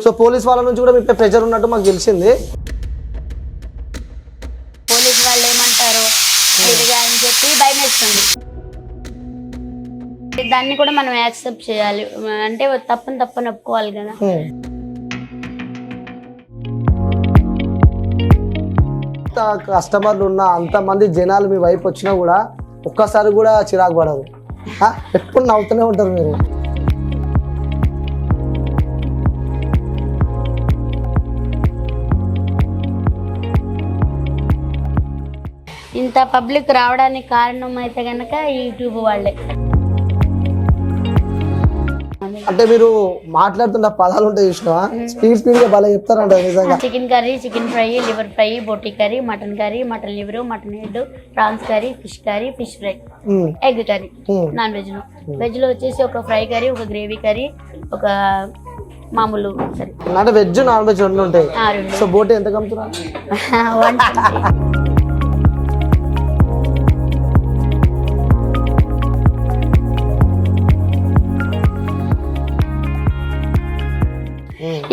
So police వాళ్ళ నుంచి కూడా మీకు ప్రెషర్ ఉన్నట్టు మాకు తెలిసింది. పోలీస్ వాళ్ళు ఏమంటారు ఇదిగా అని చెప్పి భయం వేస్తుంది. దాన్ని కూడా మనం యాక్సెప్ట్ చేయాలి, అంటే తప్పని ఒప్పుకోవాలి కదా. కస్టమర్లు ఉన్న అంతమంది జనాలు మీ వైపు వచ్చినా కూడా ఒక్కసారి కూడా చిరాకు పడదు, ఎప్పుడు నవ్వుతూనే ఉంటారు మీరు. ఇంత పబ్లిక్ రావడానికి కారణం అయితే కనుక యూట్యూబ్ వాళ్ళే. అంటే మీరు మాట్లాడుతున్న పదాలు ఉంటాయి చూసినా స్పీడ్ గా బాగా చెప్తారంట నిజంగా. Chicken curry, chicken fry, liver fry, boti curry, mutton liver, mutton head, prawns curry, fish fry, egg curry. Non veg veg లో వచ్చేసి ఒక ఫ్రై కర్రీ, ఒక గ్రేవీ కర్రీ, ఒక మామూలు కర్రీ. అంటే వెజ్ నాన్ వెజ్ రెండు ఉంటాయి. సో బోటీ ఎంత కమ్ముతున్నారు?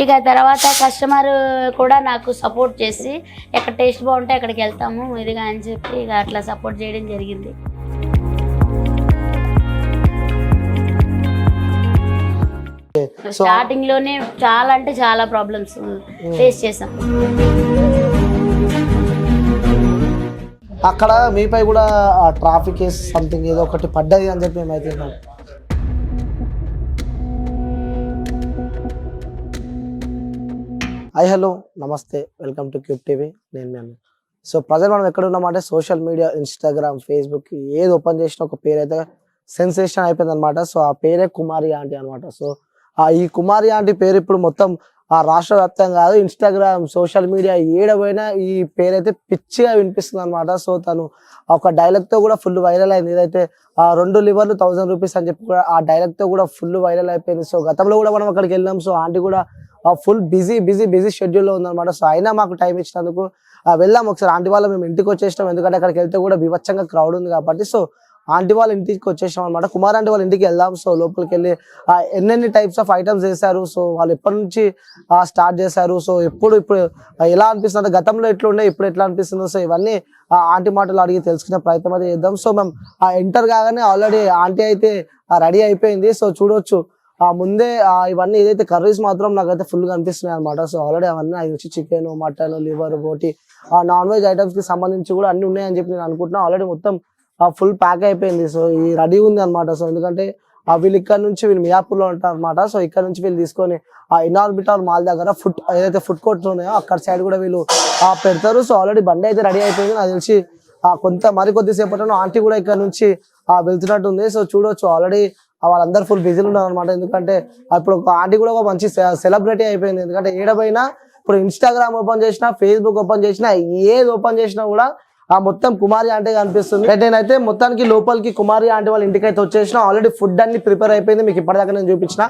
ఇక తర్వాత కస్టమర్ కూడా నాకు సపోర్ట్ చేసి ఎక్కడ టేస్ట్ బాగుంటే అక్కడికి వెళ్తాము ఇదిగా అని చెప్పి ఇక అట్లా సపోర్ట్ చేయడం జరిగింది. స్టార్టింగ్ లోనే చాలా అంటే చాలా ప్రాబ్లమ్స్ ఫేస్ చేసాం. అక్కడ మీపై కూడా ట్రాఫిక్ సంథింగ్ ఏదో ఒకటి పడ్డది అని చెప్పి మేమైతే. హాయ్ హలో నమస్తే, వెల్కమ్ టు క్యూబ్ టీవీ. నేను సో ప్రజెంట్ మనం ఎక్కడ ఉన్నామంటే సోషల్ మీడియా, ఇన్స్టాగ్రామ్, ఫేస్బుక్ ఏది ఓపెన్ చేసినా ఒక పేరు అయితే సెన్సేషన్ అయిపోయింది అనమాట. సో ఆ పేరే కుమారి ఆంటీ అనమాట. సో ఈ కుమారి ఆంటీ పేరు ఇప్పుడు మొత్తం రాష్ట్ర వ్యాప్తంగా కాదు, ఇన్స్టాగ్రామ్, సోషల్ మీడియా ఏడపోయినా ఈ పేరైతే పిచ్చిగా వినిపిస్తుంది అనమాట. సో తను ఒక డైలాగ్తో కూడా ఫుల్ వైరల్ అయింది. ఏదైతే 2 లివర్లు 1000 రూపీస్ అని చెప్పి కూడా ఆ డైలాగ్తో కూడా ఫుల్ వైరల్ అయిపోయింది. సో గతంలో కూడా మనం అక్కడికి వెళ్ళాం. సో ఆంటీ కూడా ఫుల్ బిజీ షెడ్యూల్లో ఉందన్నమాట. సో అయినా మాకు టైం ఇచ్చినందుకు వెళ్ళాం ఒకసారి. ఆంటీ వాళ్ళ మేము ఇంటికి వచ్చేసినాం, ఎందుకంటే అక్కడికి వెళ్తే కూడా బీభత్సంగా క్రౌడ్ ఉంది కాబట్టి. సో ఆంటీ వాళ్ళ ఇంటికి వచ్చేసాం అనమాట. కుమార్ ఆంటీ వాళ్ళ ఇంటికి వెళ్దాం. సో లోపలికి వెళ్ళి ఎన్నెన్ని టైప్స్ ఆఫ్ ఐటమ్స్ చేశారు, సో వాళ్ళు ఎప్పటి నుంచి స్టార్ట్ చేశారు, సో ఇప్పుడు ఎలా అనిపిస్తుంది, గతంలో ఎట్లుండే ఇప్పుడు ఎట్లా అనిపిస్తుందో, సో ఇవన్నీ ఆంటీ మాటలు అడిగి తెలుసుకునే ప్రయత్నం అయితే చేద్దాం. సో మేము ఎంటర్ కాగానే ఆల్రెడీ ఆంటీ అయితే రెడీ అయిపోయింది. సో చూడొచ్చు ముందే ఇవన్నీ ఏదైతే కర్రీస్ మాత్రం నాకైతే ఫుల్గా అనిపిస్తున్నాయి అనమాట. సో ఆల్రెడీ అవన్నీ అవి వచ్చి చికెన్, మటన్, లివర్, బోటి, నాన్ వెజ్ ఐటమ్స్ కి సంబంధించి కూడా అన్ని ఉన్నాయని చెప్పి నేను అనుకుంటున్నా. ఆల్రెడీ మొత్తం ఫుల్ ప్యాక్ అయిపోయింది. సో ఈ రెడీ ఉంది అనమాట. సో ఎందుకంటే వీళ్ళు ఇక్కడ నుంచి వీళ్ళు మియాపూర్లో ఉంటారు అనమాట. సో ఇక్కడ నుంచి వీళ్ళు తీసుకొని ఇనార్బిటాల్ మాల్ దగ్గర ఏదైతే ఫుడ్ కోర్ట్స్ ఉన్నాయో అక్కడ సైడ్ కూడా వీళ్ళు పెడతారు. సో ఆల్రెడీ బండి అయితే రెడీ అయిపోయింది. నాకు తెలిసి మరికొద్దిసేపట్లో ఆంటీ కూడా ఇక్కడ నుంచి వెళ్తున్నట్టు ఉంది. సో చూడొచ్చు ఆల్రెడీ వాళ్ళందరూ ఫుల్ బిజీలు ఉన్నారు అనమాట. ఎందుకంటే ఇప్పుడు ఒక ఆంటీ కూడా ఒక మంచి సెలబ్రిటీ అయిపోయింది. ఎందుకంటే ఏడపైనా ఇప్పుడు ఇన్స్టాగ్రామ్ ఓపెన్ చేసినా, ఫేస్బుక్ ఓపెన్ చేసినా, ఏది ఓపెన్ చేసినా కూడా మొత్తం కుమారి ఆంటీ కనిపిస్తుంది. నేనైతే మొత్తానికి లోపలికి కుమారి ఆంటీ వాళ్ళ ఇంటికి అయితే వచ్చేసిన. ఆల్రెడీ ఫుడ్ అన్ని ప్రిపేర్ అయిపోయింది, మీకు ఇప్పటిదాకా నేను చూపించిన.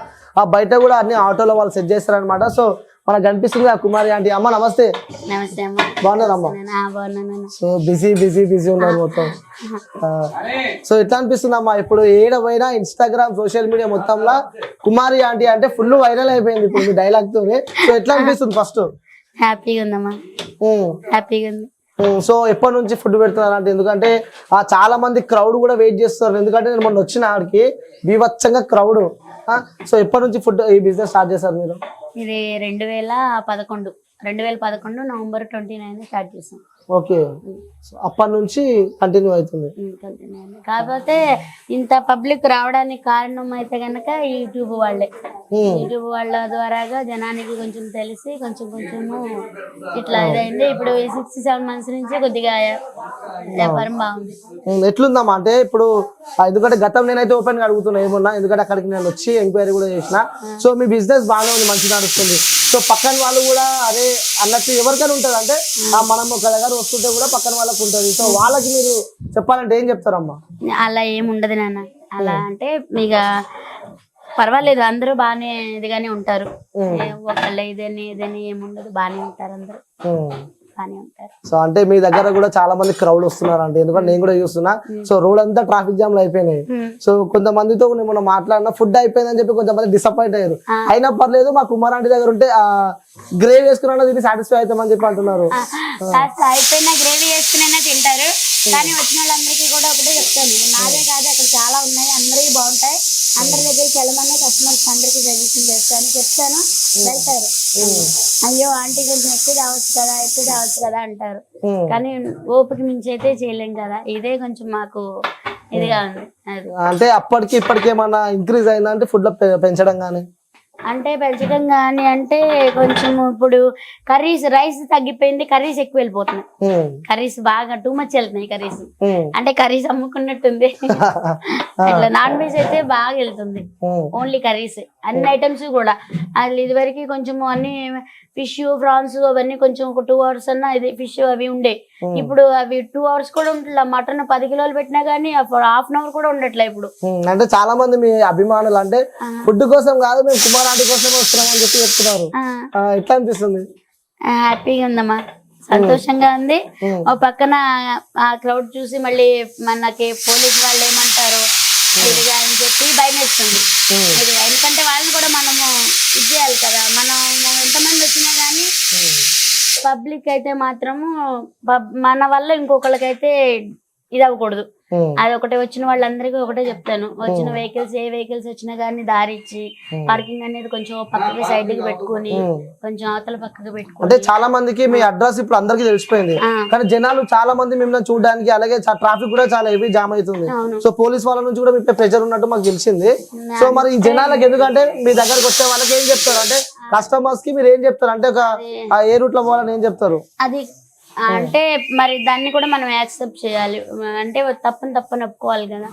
బయట కూడా అన్ని ఆటోలో వాళ్ళు సెట్ చేస్తారనమాట. సో మనకు కనిపిస్తుంది ఆ కుమారి ఆంటీ. అమ్మ నమస్తే. నమస్తే అమ్మ. బాగున్నారమ్మా? సో బిజీ ఉన్నారు మొత్తం. సో ఎట్లా అనిపిస్తుంది అమ్మా ఇప్పుడు ఏడవైనా ఇన్స్టాగ్రామ్, సోషల్ మీడియా మొత్తంలో కుమారి ఆంటీ అంటే ఫుల్ వైరల్ అయిపోయింది ఇప్పుడు మీ డైలాగ్ తో. సో ఎట్లా అనిపిస్తుంది? ఫస్ట్ హ్యాపీగా ఉందమ్మా, హ్యాపీగా ఉంది. సో ఎప్పటి నుంచి ఫుడ్ పెడుతున్నారు అంటే? ఎందుకంటే చాలా మంది క్రౌడ్ కూడా వెయిట్ చేస్తున్నారు. ఎందుకంటే నేను మొన్న వచ్చిన ఆడికి బీభత్సంగా క్రౌడ్. సో ఎప్పటి నుంచి ఫుడ్ ఈ బిజినెస్ స్టార్ట్ చేశారు మీరు? ఇది 2011 నవంబర్ 29 స్టార్ట్ చేసాం. ఓకే, అప్పటి నుంచి కంటిన్యూ అవుతుంది. కాకపోతే ఇంత పబ్లిక్ రావడానికి కారణం అయితే కనుక యూట్యూబ్ వాళ్ళే. యూట్యూబ్ వాళ్ళ ద్వారాగా జనానికి కొంచెం తెలిసి కొంచెము ఇట్లా ఇదైంది. ఇప్పుడు 6-7 మంత్స్ నుంచి కొద్దిగా వ్యాపారం బాగుంది. ఎట్లుందమ్మా అంటే ఇప్పుడు ఎందుకంటే గతం నేనైతే ఓపెన్ గా అడుగుతున్నా ఏమన్నా, ఎందుకంటే అక్కడికి నేను వచ్చి ఎంక్వైరీ కూడా చేసిన. సో మీ బిజినెస్ బాగానే ఉంది, మంచిగా నడుస్తుంది. సో పక్కన వాళ్ళు కూడా అదే అన్నట్టు ఎవరికైనా ఉంటుంది. అంటే మనం ఒక దగ్గర వస్తుంటే కూడా పక్కన వాళ్ళకి ఉంటుంది. సో వాళ్ళకి మీరు చెప్పాలంటే ఏం చెప్తారమ్మా? అలా ఏముండదు నాన్న. అలా అంటే ఇక పర్వాలేదు, అందరూ బాగానే ఇదిగానే ఉంటారు. ఒకళ్ళ ఇదని ఏముండదు, బాగానే ఉంటారు అందరూ. బాగానే ఉంటారు. సో అంటే మీ దగ్గర కూడా చాలా మంది క్రౌడ్ వస్తున్నారు అంటే, ఎందుకంటే నేను కూడా చూస్తున్నా. సో రోడ్ అంతా ట్రాఫిక్ జామ్ లో అయిపోయినాయి. సో కొంతమందితో నేను మొన్న మాట్లాడినా ఫుడ్ అయిపోయిందని చెప్పి కొంతమంది డిసప్పాయింట్ అయ్యారు. అయినా పర్లేదు మా కుమార్ ఆంటీ దగ్గర ఉంటే ఆ గ్రేవీ వేసుకున్నా దీన్ని సాటిస్ఫై అవుతామని చెప్పి అంటున్నారు. అయిపోయినా గ్రేవీ వేసుకునైనా తింటారు. కానీ వచ్చిన వాళ్ళందరికీ కూడా ఒకటే చెప్తాను, నాదే కాదు అక్కడ చాలా ఉన్నాయి, అందరికీ బాగుంటాయి, అందరి దగ్గరికి వెళ్ళమని కస్టమర్స్ అందరికి సజెషన్ చేస్తాను, చెప్తాను, వెళ్తారు. అయ్యో ఆంటీ కొంచెం ఎక్కువ రావచ్చు కదా అంటారు. కానీ ఓపిక మించి అయితే చేయలేం కదా, ఇదే కొంచెం మాకు ఇదిగా ఉంది. అది అంటే అప్పటికి ఇప్పటికి ఏమన్నా ఇంక్రీజ్ అయిందా అంటే ఫుడ్ లో పెంచడం కానీ? అంటే పెంచడం కానీ అంటే కొంచెం ఇప్పుడు కర్రీస్ రైస్ తగ్గిపోయింది, కర్రీస్ ఎక్కువ వెళ్ళిపోతున్నాయి. కర్రీస్ బాగా టూ మచ్ వెళ్తున్నాయి కర్రీస్. అంటే కర్రీస్ అమ్ముకున్నట్టుంది. అట్లా నాన్ వెజ్ అయితే బాగా వెళ్తుంది, ఓన్లీ కర్రీస్ అన్ని ఐటమ్స్ కూడా. అది ఇదివరకు కొంచెం అన్ని ఫిష్ ప్రాన్స్ అవన్నీ కొంచెం ఒక 2 hours అన్నా ఇది ఫిష్ అవి ఉండే. ఇప్పుడు అవి 2 hours కూడా ఉండట్లా. మటన్ 10 కిలోలు పెట్టినా గానీ హాఫ్ అన్ అవర్ కూడా ఉండట్లే ఇప్పుడు. అంటే చాలా మంది మీ అభిమానులు అంటే ఫుడ్ కోసం కాదు, మేము కుమార్ ఆంటీ కోసం వస్తున్నామని చెప్పి చెప్తున్నారు. ఎట్లా అనిపిస్తుంది? హ్యాపీగా ఉందమ్మా, సంతోషంగా ఉంది. ఓ పక్కన ఆ క్రౌడ్ చూసి మళ్ళీ మనకి పోలీస్ వాళ్ళు ఏమంటారు ఇదిగా అని చెప్పి భయం వేస్తుంది. ఎందుకంటే వాళ్ళని కూడా మనము ఇది చేయాలి కదా, మనం ఎంతమంది వచ్చినా గానీ పబ్లిక్ అయితే మాత్రము మన వల్ల ఇంకొకరికైతే ఇది అవ్వకూడదు. అది ఒకటే వచ్చిన వాళ్ళందరికీ ఒకటే చెప్తాను, వచ్చిన వెహికల్స్ ఏ వెహికల్స్ వచ్చినా గానీ దారి ఇచ్చి పార్కింగ్ అనేది కొంచెం పక్కకి సైడ్ కి పెట్టుకుని కొంచెం అవతల పక్కకి పెట్టుకుని. అంటే చాలా మందికి మీ అడ్రస్ ఇప్పుడు అందరికి తెలిసిపోయింది, కానీ జనాలు చాలా మంది మిమ్మల్ని చూడడానికి, అలాగే ట్రాఫిక్ కూడా చాలా హెవీ జామ్ అవుతుంది. సో పోలీస్ వాళ్ళ నుంచి కూడా మీ ప్రెషర్ ఉన్నట్టు మాకు తెలిసింది. సో మరి ఈ జనాలకు ఎందుకంటే మీ దగ్గరకు వచ్చే వాళ్ళకి ఏం చెప్తారు అంటే, కస్టమర్స్ కి మీరు ఏం చెప్తారు అంటే ఏ రూట్ లో పోవాలని ఏం చెప్తారు? అది అంటే మరి దాన్ని కూడా మనం యాక్సెప్ట్ చేయాలి, అంటే తప్పని ఒప్పుకోవాలి కదా.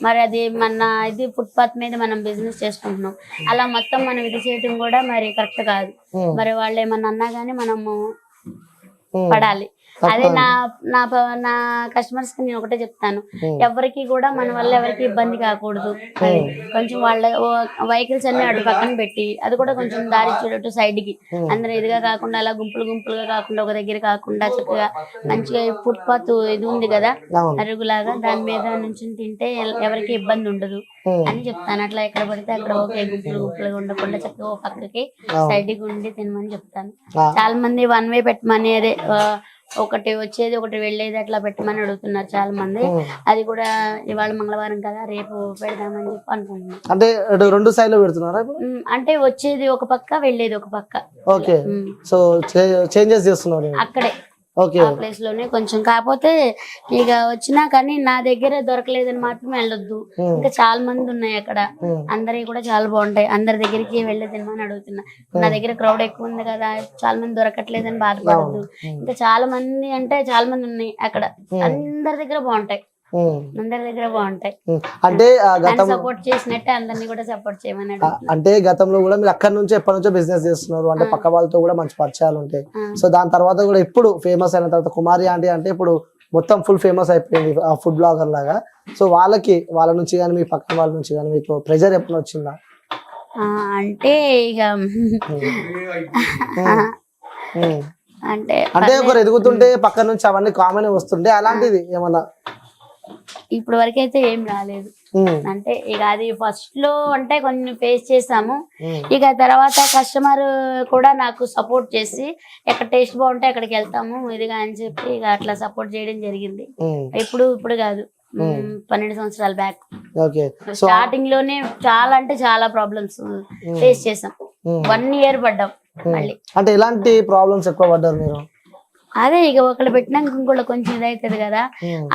మరి అది మన ఇది ఫుట్పాత్ మీద మనం బిజినెస్ చేసుకుంటున్నాం, అలా మొత్తం మనం ఇది చేయడం కూడా మరి కరెక్ట్ కాదు. మరి వాళ్ళు ఏమన్నా అన్నా గానీ మనము పడాలి. అదే నా కస్టమర్స్ కి నేను ఒకటే చెప్తాను, ఎవరికి కూడా మన వల్ల ఎవరికి ఇబ్బంది కాకూడదు. అది కొంచెం వాళ్ళ వెహికల్స్ అన్ని అటు పక్కన పెట్టి అది కూడా కొంచెం దారి చూడట్టు సైడ్ కి అందరూ ఇదిగా కాకుండా అలా గుంపులుగా కాకుండా ఒక దగ్గర కాకుండా చక్కగా మంచిగా ఫుట్పాత్ ఇది ఉంది కదా అరుగులాగా, దాని మీద నుంచి తింటే ఎవరికి ఇబ్బంది ఉండదు అని చెప్తాను. అట్లా ఎక్కడ పడితే అక్కడ ఓకే గుంపులుగా ఉండకుండా చక్కగా ఓ పక్కకి సైడ్ కి ఉండి తినమని చెప్తాను. చాలా మంది 1 way పెట్టమని, అదే ఒకటి వచ్చేది ఒకటి వెళ్ళేది అట్లా పెట్టమని అడుగుతున్నారు చాలా మంది. అది కూడా ఇవాళ మంగళవారం కదా, రేపు పెడదామని చెప్పి అనుకుంటున్నాం. అంటే 2 సైడ్లు పెడుతున్నారా? అంటే వచ్చేది ఒక పక్క, వెళ్ళేది ఒక పక్క. ఓకే, సో చేంజెస్ చేస్తున్నారు అక్కడే ఆ ప్లేస్ లోనే కొంచెం. కాకపోతే ఇక వచ్చినా కానీ నా దగ్గర దొరకలేదని మాత్రం వెళ్ళొద్దు, ఇంకా చాలా మంది ఉన్నాయి అక్కడ, అందరి కూడా చాలా బాగుంటాయి, అందరి దగ్గరికి వెళ్ళేదని అని అడుగుతున్నా. నా దగ్గర క్రౌడ్ ఎక్కువ ఉంది కదా, చాలా మంది దొరకట్లేదని బాధపడద్దు. ఇంకా చాలా మంది అంటే చాలా మంది ఉన్నాయి అక్కడ, అందరి దగ్గర బాగుంటాయి, అందరి దగ్గర బాగుంటాయి. అంటే సపోర్ట్ చేసినట్టే అందరినీ కూడా సపోర్ట్ చేయమని. అంటే గతంలో కూడా మీరు అక్కడ నుంచి ఎప్పటి నుంచో బిజినెస్ చేస్తున్నారు, అంటే పక్క వాళ్ళతో కూడా మంచి పరిచయాలు ఉంటాయి. సో దాని తర్వాత కూడా ఇప్పుడు ఫేమస్ అయిన తర్వాత కుమారి ఆంటీ అంటే ఇప్పుడు మొత్తం ఫుల్ ఫేమస్ అయిపోయింది ఆ ఫుడ్ బ్లాగర్ లాగా. సో వాళ్ళ నుంచి కానీ మీ పక్కన వాళ్ళ నుంచి కానీ మీకు ప్రెజర్ ఎప్పుడు వచ్చిందా? అంటే ఇక అంటే ఒకరు ఎదుగుతుంటే పక్క నుంచి అవన్నీ కామన్ వస్తుంటే అలాంటిది ఏమన్నా? ఇప్పుడు వరకు అయితే ఏం రాలేదు. అంటే ఇక అది ఫస్ట్ లో అంటే కొన్ని ఫేస్ చేసాము, ఇక తర్వాత కస్టమర్ కూడా నాకు సపోర్ట్ చేసి ఎక్కడ టేస్ట్ బాగుంటే అక్కడికి వెళ్తాము ఇదిగా అని చెప్పి ఇక అట్లా సపోర్ట్ చేయడం జరిగింది. ఇప్పుడు కాదు, 12 సంవత్సరాల బ్యాక్ స్టార్టింగ్ లోనే చాలా అంటే చాలా ప్రాబ్లమ్స్ ఫేస్ చేసాం. 1 year పడ్డాం మళ్ళీ. అంటే ఎలాంటి ప్రాబ్లమ్స్ ఎక్కువ పడ్డారు మీరు? అదే ఇక ఒకళ్ళు పెట్టినాక ఇంకోళ్ళు కొంచెం ఇదవుతుంది కదా,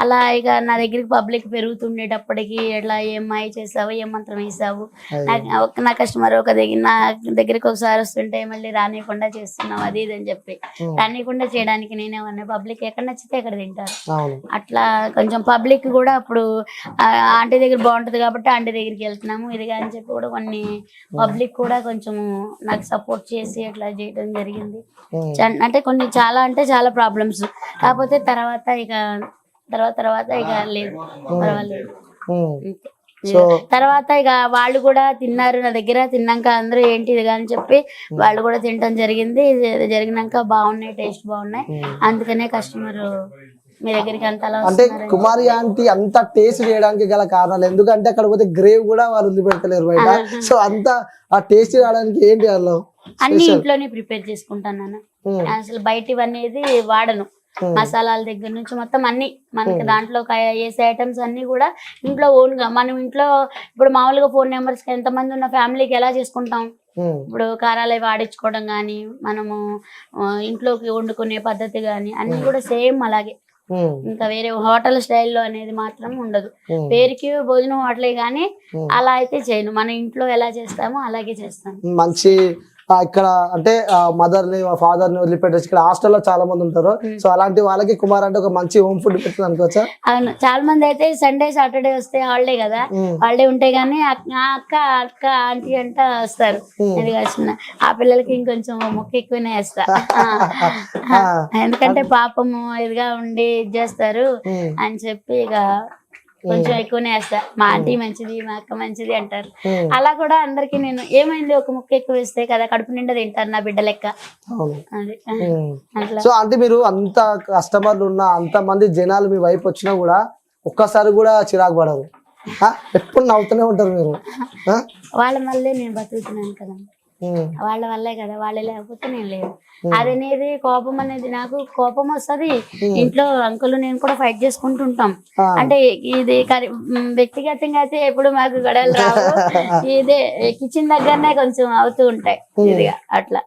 అలా ఇక నా దగ్గరికి పబ్లిక్ పెరుగుతుండేటప్పటికి ఎట్లా ఏం మాయ చేసావు, ఏం మంత్రం వేసావు, నా కస్టమర్ నా దగ్గరికి ఒకసారి వస్తుంటే మళ్ళీ రానియకుండా చేస్తున్నావు అది ఇది అని చెప్పి రానియకుండా చేయడానికి నేనేమన్నా పబ్లిక్ ఎక్కడ నచ్చితే ఎక్కడ తింటారు. అట్లా కొంచెం పబ్లిక్ కూడా అప్పుడు ఆంటీ దగ్గర బాగుంటది కాబట్టి ఆంటీ దగ్గరికి వెళ్తున్నాము ఇదిగా అని చెప్పి కూడా కొన్ని పబ్లిక్ కూడా కొంచెం నాకు సపోర్ట్ చేసి అట్లా చేయడం జరిగింది. అంటే కొన్ని చాలా అంటే చాలా ప్రాబ్లమ్స్, కాకపోతే తర్వాత ఇక లేదు, పర్వాలేదు. సో తర్వాత ఇక వాళ్ళు కూడా తిన్నారు నా దగ్గర. తిన్నాక అందరూ ఏంటి ఇది అని చెప్పి వాళ్ళు కూడా తినడం జరిగింది. ఇది జరిగినాక బాగున్నాయి, టేస్ట్ బాగున్నాయి, అందుకనే కస్టమర్ మీ దగ్గరికి అంత అలా అంటే కుమారి ఆంటీ అంత టేస్ట్ చేయడానికి గల కారణాలు ఎందుకంటే అక్కడ పోతే గ్రేవ్ కూడా వాళ్ళు వదిలిపెడతలేరు బయట. సో అంత ఆ టేస్ట్ రావడానికి ఏంటి వాళ్ళు అన్ని ఇంట్లోనే ప్రిపేర్ చేసుకుంటాను నాన్న. అసలు బయటివనేది వాడను. మసాలాల దగ్గర నుంచి మొత్తం అన్ని మనకి దాంట్లో వేసే ఐటమ్స్ అన్ని కూడా ఇంట్లో ఓన్ గా మనం ఇంట్లో ఇప్పుడు మామూలుగా 4 members కి ఎంతమంది ఉన్న ఫ్యామిలీకి ఎలా చేసుకుంటాం. ఇప్పుడు కారాలు అవి ఆడించుకోవడం కానీ మనము ఇంట్లోకి వండుకునే పద్ధతి కానీ అన్ని కూడా సేమ్ అలాగే. ఇంకా వేరే హోటల్ స్టైల్లో అనేది మాత్రం ఉండదు. పేరుకి భోజనం హోటలే కానీ అలా అయితే చేయను. మన ఇంట్లో ఎలా చేస్తామో అలాగే చేస్తాను. మంచి ఇక్కడ అంటే మదర్ ని ఫాదర్ ని వదిలిపెట్టేసి ఇక్కడ హాస్టల్లో చాలా మంది ఉంటారు. సో అలాంటి వాళ్ళకి కుమార్ అంటే ఒక మంచి హోమ్ ఫుడ్ పెడుతుంది అనుకోవచ్చా? అవును, చాలా మంది అయితే సండే సాటర్డే వస్తే హాలిడే కదా, హాలిడే ఉంటే గానీ అక్క అక్క ఆంటీ అంట వస్తారు. అది వచ్చిన ఆ పిల్లలకి ఇంకొంచెం మొక్క ఎక్కువనే వేస్తా. ఎందుకంటే పాపము ఇదిగా ఉండి ఇది చేస్తారు అని చెప్పి ఇక కొంచెం ఎక్కువనే వేస్తా. మా ఆంటీ మంచిది, మా అక్క మంచిది అంటారు. అలా కూడా అందరికి నేను ఏమైంది ఒక ముక్క ఎక్కువ వేస్తే కదా కడుపు నిండా తింటారు నా బిడ్డ లెక్క. అది అట్లా. సో అంటే మీరు అంత కస్టమర్లు ఉన్న అంత మంది జనాలు మీ వైపు వచ్చినా కూడా ఒక్కసారి కూడా చిరాకు పడరు, ఎప్పుడు నవ్వుతూనే ఉంటారు మీరు. వాళ్ళ వల్లే నేను బతుకుతున్నాను కదా, వాళ్ళ వల్లే కదా, వాళ్ళే లేకపోతే నేను లేదు. అదనేది కోపం అనేది నాకు కోపం వస్తుంది. ఇంట్లో అంకుల్ నేను కూడా ఫైట్ చేసుకుంటుంటాం. అంటే ఇది వ్యక్తిగతంగా అయితే ఎప్పుడు మాకు గొడవలు రావు. ఇదే కిచెన్ దగ్గరనే కొంచెం అవుతూ ఉంటాయి ఇదిగా అట్లా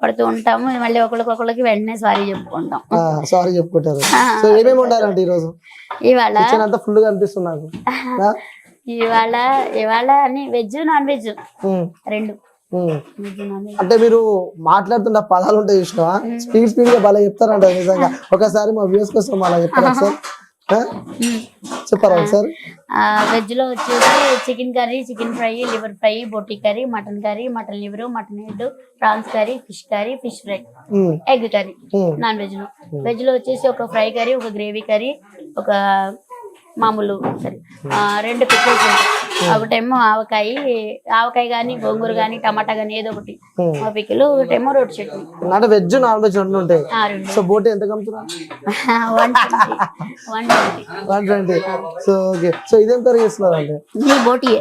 పడుతూ ఉంటాము. మళ్ళీ ఒకళ్ళకి వెంటనే సారీ చెప్పుకుంటాం. సారీ చెప్పుకుంటారు. సో ఏమేమి ఉండాలంటే ఈరోజు ఇవాళ ఫుల్ గా అనిపిస్తుంది నాకు. ఇవాళ అని వెజ్ నాన్ వెజ్ రెండు. అంటే మీరు మాట్లాడుతున్న పదాలు ఉంటాయి చూసినావా, స్పీడ్ గా బాగా చెప్తారంట. నిజంగా ఒకసారి మా వ్యూస్ కోసం అలా చెప్తారా సార్? చెప్పారా సార్? వెజ్ లో వచ్చేసి chicken curry, chicken fry, liver fry, boti curry, mutton liver, mutton head, prawns curry, fish fry, egg curry. Non veg లో వచ్చేసి ఒక ఫ్రై కర్రీ, ఒక గ్రేవీ కర్రీ, ఒక మామూలు కర్రీ, 2 పికిల్స్ ఉంటాయి. ఒకటేమో ఆవకాయ కానీ గోంగూర కానీ టమాటా కానీ ఏదో ఒకటి పికిల్, ఒకటేమో రోటి చట్నీ. అంటే వెజ్ నాన్ వెజ్ రెండు ఉంటాయి. సో బోటీ ఎంత కమ్ముతున్నా? 120. So okay. సో ఇదేం కర్రీ చేస్తున్నారు అంటే? బోటీ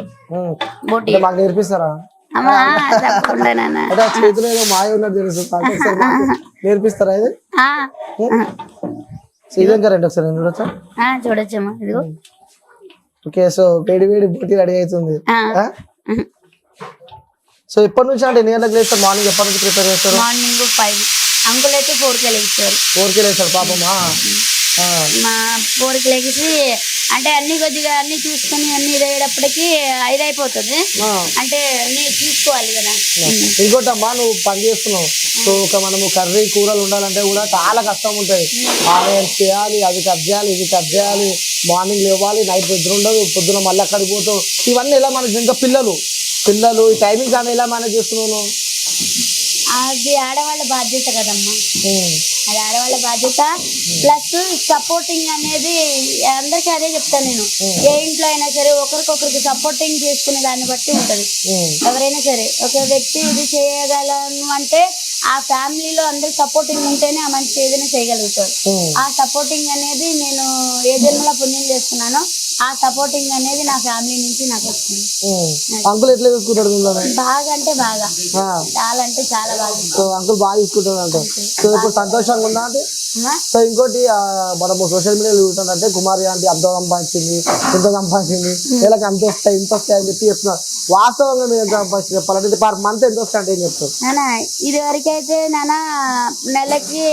మాకు నేర్పిస్తారా? అంటే చేతిలో ఏదో మాయ ఉన్నది తెలుసు, నేర్పిస్తారా ఇది? ఇదేం కర్రీ అంటే ఒకసారి చూడొచ్చా? చూడొచ్చమ్మా, ఇదిగో. ఓకే. సో వేడి బోటీ రెడీ అవుతుంది. సో ఎప్పటి నుంచి అంటే ఎన్ని గంటలకు లేస్తారు? మార్నింగ్ ఎప్పటి నుంచి ప్రిపేర్ చేస్తారు? మార్నింగ్ 5. అంకుల్ అయితే 4కే లేస్తారు. 4కే లేస్తారు పాపమా. మా 4కి లేచి అంటే అన్ని కొద్దిగా అన్ని చూసుకొని అన్ని ఇదయ్యేటప్పటికి 5 అయిపోతుంది. అంటే అన్ని చూసుకోవాలి కదా. ఇంకోటమ్మా, నువ్వు పని చేస్తున్నావు. సో ఒక మనము కర్రీ కూరలు ఉండాలంటే కూడా చాలా కష్టం ఉంటుంది. ఆనియన్స్ చేయాలి, అది కట్ చేయాలి, ఇది కట్ చేయాలి, మార్నింగ్ లేవాలి, నైట్ నిద్ర ఉండదు, పొద్దున మళ్ళీ అక్కడికి పోతావు. ఇవన్నీ ఎలా మేనేజ్? ఇంకా పిల్లలు ఈ టైమింగ్ కానీ ఎలా మేనేజ్ చేస్తున్నావు? అది ఆడవాళ్ళ బాధ్యత కదమ్మా, అది ఆడవాళ్ళ బాధ్యత. ప్లస్ సపోర్టింగ్ అనేది అందరికీ అదే చెప్తాను నేను. ఏ ఇంట్లో అయినా సరే ఒకరికొకరికి సపోర్టింగ్ చేసుకునే దాన్ని బట్టి ఉంటది. ఎవరైనా సరే ఒక వ్యక్తి ఇది చేయగలను అంటే ఆ ఫ్యామిలీలో అందరు సపోర్టింగ్ ఉంటేనే ఆ మనిషి ఏదైనా చేయగలుగుతారు. ఆ సపోర్టింగ్ అనేది నేను ఏ జన్మలో పుణ్యం చేస్తున్నానో ఆ సపోర్టింగ్ అనేది నా ఫ్యామిలీ నుంచి నాకు వస్తుంది. అంకుల్ ఎట్లా చూసుకుంటాడు? బాగా అంటే బాగా, చాలా అంటే చాలా బాగా. సో అంకుల్ బాగా చూసుకుంటాడు అంటే. సో ఇప్పుడు సంతోషంగా ఉందా అంటే? సో ఇంకోటి మనము సోషల్ మీడియాలో చూస్తుంటే కుమారి ఆంటీ అంత సంపాదించింది, ఇంత సంపాదించింది, వీళ్ళకి అంత వస్తాయి ఇంత వస్తాయి అని చెప్పి చెప్తున్నారు. వాస్తవంగా మీరు ఎంత సంపాదించి చెప్పాలంటే పర్ మంత్ ఎంత వస్తాయి అంటే ఏం చెప్తారు? ఇది వరకు అయితే నాన్న నెలకి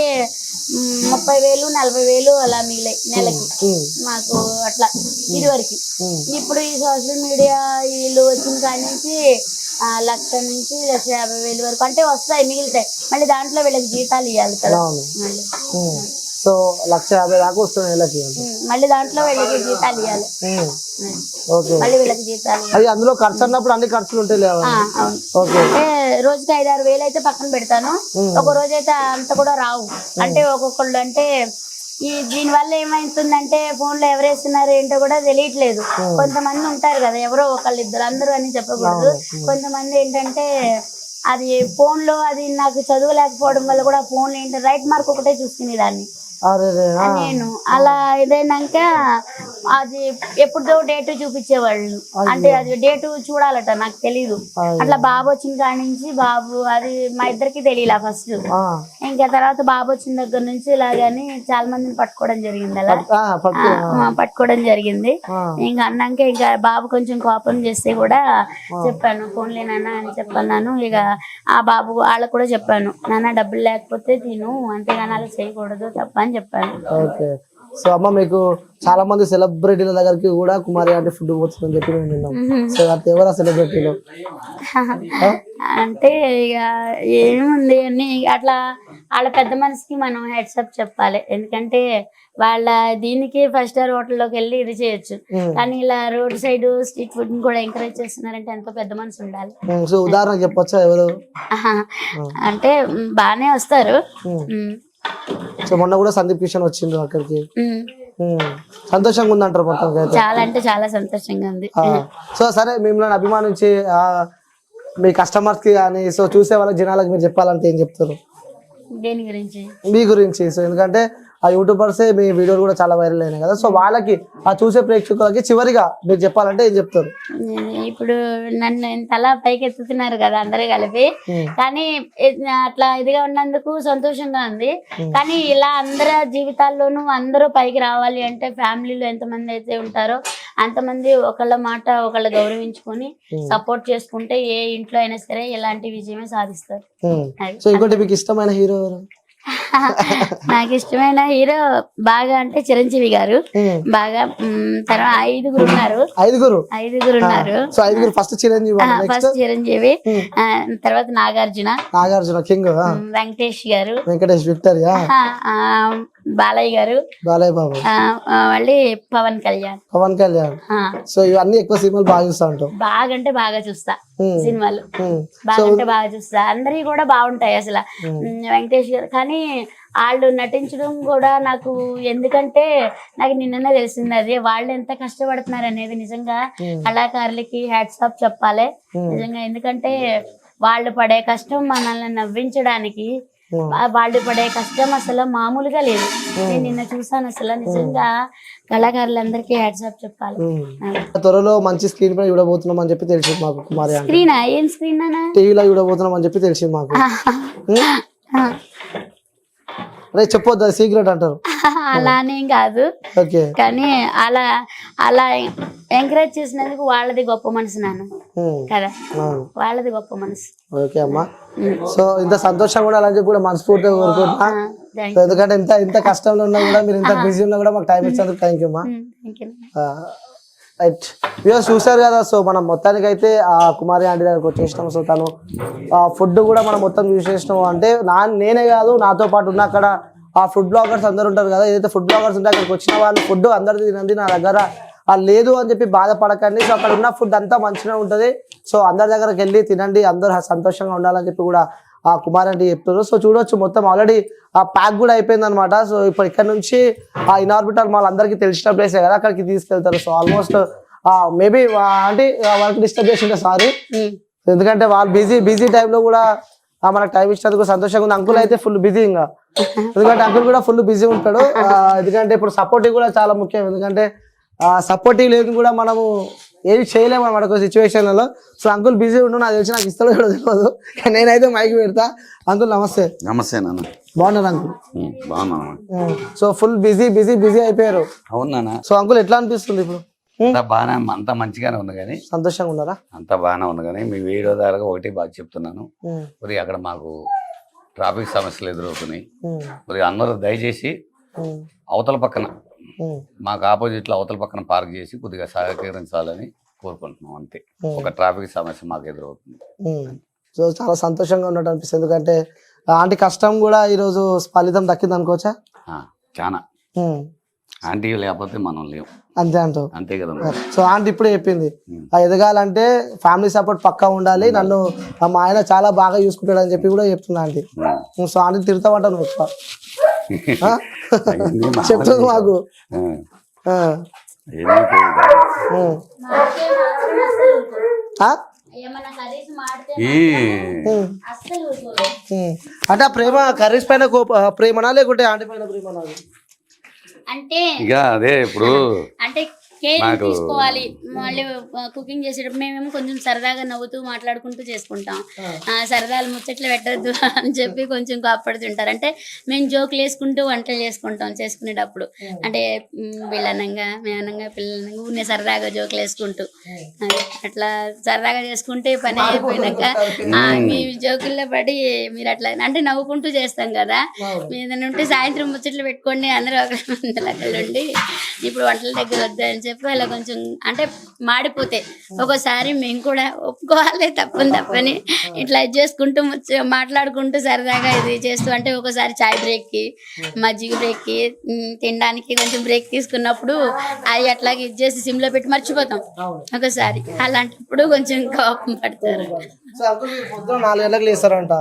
30,000 40,000 అలా మిగిలాయి నెలకి మాకు అట్లా ఇది వరకు. ఇప్పుడు ఈ సోషల్ మీడియా వీళ్ళు వచ్చిన కాడి నుంచి 1,00,000 నుంచి 1,50,000 వరకు అంటే వస్తాయి, మిగులుతాయి. మళ్ళీ దాంట్లో వీళ్ళకి జీతాలు ఇవ్వాలి కదా. సో 1,50,000 దాకా వస్తుంది నెలకి. మళ్ళీ దాంట్లో వీళ్ళకి జీతాలు ఇవ్వాలి. మళ్ళీ వీళ్ళకి జీతాలు అది అందులో ఖర్చు అన్నప్పుడు అన్ని ఖర్చులు ఉంటాయి. అంటే రోజుకి 5-6 వేలు అయితే పక్కన పెడతాను. ఒక రోజు అయితే అంత కూడా రావు. అంటే ఒక్కొక్కళ్ళు అంటే దీని వల్ల ఏమైతుందంటే ఫోన్ లో ఎవరు వేస్తున్నారు ఏంటో కూడా తెలియట్లేదు. కొంతమంది ఉంటారు కదా, ఎవరో ఒకళ్ళు ఇద్దరు, అందరూ అని చెప్పకూడదు. కొంతమంది ఏంటంటే అది ఫోన్ లో అది నాకు చదువులేకపోవడం వల్ల కూడా ఫోన్ ఏంటంటే రైట్ మార్క్ ఒకటే చూసుకునేదాన్ని నేను. అలా ఇదైనాక అది ఎప్పుడుదో డేట్ చూపించేవాళ్ళు, అంటే అది డేట్ చూడాలట, నాకు తెలీదు. అట్లా బాబు వచ్చిన కాడి నుంచి బాబు అది మా ఇద్దరికి తెలియలా ఫస్ట్. ఇంకా తర్వాత బాబు వచ్చిన దగ్గర నుంచి ఇలాగని చాలా మందిని పట్టుకోవడం జరిగింది. అలా పట్టుకోవడం జరిగింది. ఇంకా అన్నాక ఇంకా బాబు కొంచెం కోపం చేస్తే కూడా చెప్పాను, ఫోన్లేనా అని చెప్పన్నాను. ఇక ఆ బాబు వాళ్ళకు కూడా చెప్పాను, నాన్న డబ్బులు లేకపోతే తిను, అంతేగాని అలా చేయకూడదు, తప్ప అని చెప్పాను. ఓకే. సో అమ్మ, మీకు చాలా మంది సెలబ్రిటీల దగ్గరికి కూడా కుమారి అంటే ఫుడ్ పోతుందని చెప్పి మేము విన్నాం. సో అంటే ఎవరా సెలబ్రిటీలు? అంటే ఇక ఏముంది అని అట్లా వాళ్ళ పెద్ద మనసుకి మనం హెడ్సప్ చెప్పాలి. ఎందుకంటే వాళ్ళ దీనికి 5 స్టార్ హోటల్లోకి వెళ్ళి ఇది చేయొచ్చు, కానీ ఇలా రోడ్ సైడ్ స్ట్రీట్ ఫుడ్ కూడా ఎంకరేజ్ చేస్తున్నారంటే ఎంతో పెద్ద మనసు ఉండాలి. సో ఉదాహరణ చెప్పొచ్చా ఎవరు? అంటే బానే వస్తారు. సో మొన్న కూడా సందీప్ కిషన్ వచ్చిండ్రు అక్కడికి, సంతోషంగా ఉందంటారు మొత్తం? చాలా అంటే చాలా సంతోషంగా ఉంది. సో సరే, మిమ్మల్ని అభిమానించి మీ కస్టమర్స్ కి కానీ, సో చూసే వాళ్ళ జనాలకు మీరు చెప్పాలంటే ఏం చెప్తారు? దేని గురించి? మీ గురించి. సో ఎందుకంటే ఆ యూట్యూబర్సే మీ వీడియోలు కూడా చాలా వైరల్ అయినాయి కదా, సో వాళ్ళకి ఆ చూసే ప్రేక్షకులకి చివరిగా మీరు చెప్పాలంటే ఏం చెప్తారు? ఇప్పుడు నన్ను ఇంతలా పైకి ఎత్తుతున్నారు కదా అందరూ కలిపి, కానీ అట్లా ఇదిగా ఉన్నందుకు సంతోషంగా ఉంది. కానీ ఇలా అందరి జీవితాల్లోనూ అందరూ పైకి రావాలి అంటే ఫ్యామిలీలో ఎంతమంది అయితే ఉంటారో అంతమంది ఒకళ్ళ మాట ఒకళ్ళు గౌరవించుకొని సపోర్ట్ చేసుకుంటే ఏ ఇంట్లో అయినా సరే ఇలాంటి విజయమే సాధిస్తారు. సో ఇంకోటి, మీకు ఇష్టమైన హీరో ఎవరు? నాకు ఇష్టమైన హీరో బాగా అంటే చిరంజీవి గారు బాగా. తర్వాత ఐదుగురు ఉన్నారు. సో ఐదుగురు, ఫస్ట్ చిరంజీవి, తర్వాత నాగార్జున కింగ్, వెంకటేష్ విక్టరియా, బాలయ్య గారు, బాలయ్య బాబు, మళ్ళీ పవన్ కళ్యాణ్. సో ఇవన్నీ ఎక్కువ సినిమాలు బాగా చూస్తా ఉంటాం. బాగా అంటే బాగా చూస్తా సినిమాలు, బాగా అంటే బాగా చూస్తా. అందరి కూడా బాగుంటాయి అసలు. వెంకటేష్ గారు కానీ వాళ్ళు నటించడం కూడా నాకు, ఎందుకంటే నాకు నిన్ననే తెలిసింది అది వాళ్ళు ఎంత కష్టపడుతున్నారు అనేది. నిజంగా కళాకారులకి హ్యాట్స్ ఆఫ్ చెప్పాలి నిజంగా. ఎందుకంటే వాళ్ళు పడే కష్టం మనల్ని నవ్వించడానికి, వాళ్ళు పడే కష్టం అసలు మామూలుగా లేదు. నేను నిన్న చూసాను అసలు. నిజంగా కళాకారులందరికీ హ్యాట్స్ ఆఫ్ చెప్పాలి. త్వరలో మంచి స్క్రీన్ పై చూడబోతున్నాం అని చెప్పి తెలిసింది మాకు. కుమారి స్క్రీనా? ఏం స్క్రీన్ అన్నా? టీవీలో చూడబోతున్నాం అని చెప్పి తెలిసింది మాకు. అదే చెప్పొద్దు, సీక్రెట్ అంటారు. అలానేం కాదు, కానీ అలా ఎంకరేజ్ చేసినందుకు వాళ్ళది గొప్ప మనసు నాన్న కదా, వాళ్ళది గొప్ప మనసు. ఓకే అమ్మా. సో ఇంత సంతోషం కూడా అలాగే కూడా మనస్ఫూర్తిగా కోరుకుంటున్నా. ఎందుకంటే ఇంత కష్టంలో ఉన్నా కూడా, మీరు ఇంత బిజీ ఉన్నా కూడా మాకు టైం ఇచ్చినందుకు థ్యాంక్ యూ అమ్మా. రైట్, వ్యూవర్స్ చూసారు కదా. సో మనం మొత్తానికి అయితే ఆ కుమారి ఆంటీ దగ్గరకు వచ్చేసినాం. సో తను ఫుడ్ కూడా మనం మొత్తం చూసేసినాం. అంటే నేనే కాదు, నాతో పాటు ఉన్న అక్కడ ఆ ఫుడ్ బ్లాగర్స్ అందరు ఉంటారు కదా, ఏదైతే ఫుడ్ బ్లాగర్స్ ఉంటే అక్కడికి వచ్చిన వాళ్ళు ఫుడ్ అందరిది తినండి, నా దగ్గర లేదు అని చెప్పి బాధపడకండి. సో అక్కడ ఉన్న ఫుడ్ అంతా మంచిగా ఉంటుంది. సో అందరి దగ్గరకు వెళ్ళి తినండి, అందరూ సంతోషంగా ఉండాలని చెప్పి కూడా ఆ కుమారి ఆంటీ చెప్తున్నారు. సో చూడొచ్చు, మొత్తం ఆల్రెడీ ఆ ప్యాక్ కూడా అయిపోయింది అనమాట. సో ఇప్పుడు ఇక్కడ నుంచి ఆ ఇనార్బిటల్ మాల్ అందరికి తెలిసిన ప్లేసే కదా, అక్కడికి తీసుకెళ్తారు. సో ఆల్మోస్ట్ మేబీ అంటే వర్క్ డిస్టర్బ్ చేసింటే సారీ, ఎందుకంటే వాళ్ళు బిజీ టైంలో కూడా మనకు టైం ఇచ్చినందుకు సంతోషంగా ఉంది. అంకుల్ అయితే ఫుల్ బిజీ, ఇంకా ఎందుకంటే అంకుల్ కూడా ఫుల్ బిజీ ఉంటాడు. ఎందుకంటే ఇప్పుడు సపోర్టివ్ కూడా చాలా ముఖ్యం. ఎందుకంటే సపోర్టివ్ లేదు కూడా మనము ఏమి చేయలేము అనమాట ఒక సిచ్యువేషన్లలో. సో అంకుల్ బిజీ ఉండు, నాకు తెలిసి నాకు ఇస్తాడో కూడా తెలియదు, నేనైతే మైక్ పెడతా. అంకుల్ నమస్తే. నమస్తే నాన్న. బాగున్నారు అంకుల్? బాగున్నా. సో ఫుల్ బిజీ అయిపోయారు. అవునా? సో అంకుల్ ఎట్లా అనిపిస్తుంది ఇప్పుడు? బాగానే, అంతా మంచిగానే ఉంది కానీ. సంతోషంగా ఉన్నారా? అంతా బాగానే ఉంది కానీ మీ వీడియో ద్వారా ఒకటి బాగా చెప్తున్నాను. మరి అక్కడ మాకు ట్రాఫిక్ సమస్యలు ఎదురవుతున్నాయి. మరి అందరూ దయచేసి అవతల పక్కన, మాకు ఆపోజిట్ లో అవతల పక్కన పార్క్ చేసి కొద్దిగా సహకరించాలని కోరుకుంటున్నాం, అంతే. ఒక ట్రాఫిక్ సమస్య మాకు ఎదురవుతుంది. సో చాలా సంతోషంగా ఉన్నట్టు అనిపిస్తుంది, ఎందుకంటే ఆంటీ కష్టం కూడా ఈరోజు ఫలితం దక్కింది అనుకోవచ్చా? చాలా. ఆంటీ లేకపోతే మనం లేవు, అంతే అంటావు? అంతే కదా. సో ఆంటీ ఇప్పుడే చెప్పింది, ఎదగాలంటే ఫ్యామిలీ సపోర్ట్ పక్కా ఉండాలి, నన్ను మా ఆయన చాలా బాగా చూసుకుంటాడు అని చెప్పి కూడా చెప్తున్నా ఆంటీ. So aunty తిడతామంటాను. ఆ? అవన్నీ మామూలే. చెప్తుంది మాకు. ఆ, ఆ. ఏమీ తెలియదు. ఉమ్. మాకే మాత్రం అస్సలు ఊరుకోరు. ఆ? ఏమన్నా కర్రీస్ మాడితే ఈ ఉమ్. అస్సలు ఊరుకోరు. ఉమ్. అంటే ఆ ప్రేమ కర్రీస్ పైన ప్రేమనా లేకుంటే ఆంటీ పైన ప్రేమనా? అంటే ఇక అదే ఇప్పుడు అంటే కేర్ నాకు- తీసుకోవాలి. మళ్ళీ కుకింగ్ చేసేటప్పుడు మేమేమో కొంచెం సరదాగా నవ్వుతూ మాట్లాడుకుంటూ చేసుకుంటాం. సరదాలు ముచ్చట్లు పెట్టద్దు అని చెప్పి కొంచెం కాపాడుతుంటారు. అంటే మేము జోకులు వేసుకుంటూ వంటలు చేసుకుంటాం చేసుకునేటప్పుడు. అంటే వీళ్ళనంగా మేమనంగా పిల్లలనంగా ఊరినే సరదాగా జోకులు వేసుకుంటూ అది అట్లా సరదాగా చేసుకుంటే పని అయిపోయినాక మీ జోకుల్లో పడి మీరు అట్లా అంటే నవ్వుకుంటూ చేస్తాం కదా. మీద ఉంటే సాయంత్రం ముచ్చట్లు పెట్టుకోండి అందరూ ఒకళ్ళు ఉండి ఇప్పుడు వంటల దగ్గర వద్దు అని చెప్పి అలా కొంచెం అంటే మాడిపోతే ఒక్కోసారి మేము కూడా ఒప్పుకోవాలి తప్పని ఇట్లా ఇది చేసుకుంటూ మాట్లాడుకుంటూ సరదాగా ఇది చేస్తూ అంటే ఒక్కోసారి చాయ్ బ్రేక్కి మజ్జిగ బ్రేక్కి తినడానికి కొంచెం బ్రేక్ తీసుకున్నప్పుడు అవి అట్లాగే ఇది చేసి సిమ్లో పెట్టి మర్చిపోతాం ఒకసారి. అలాంటప్పుడు కొంచెం కోపం పడతారు. సో అంకుల్ మీరు పొద్దున 4 గంటలకు లేస్తారంట.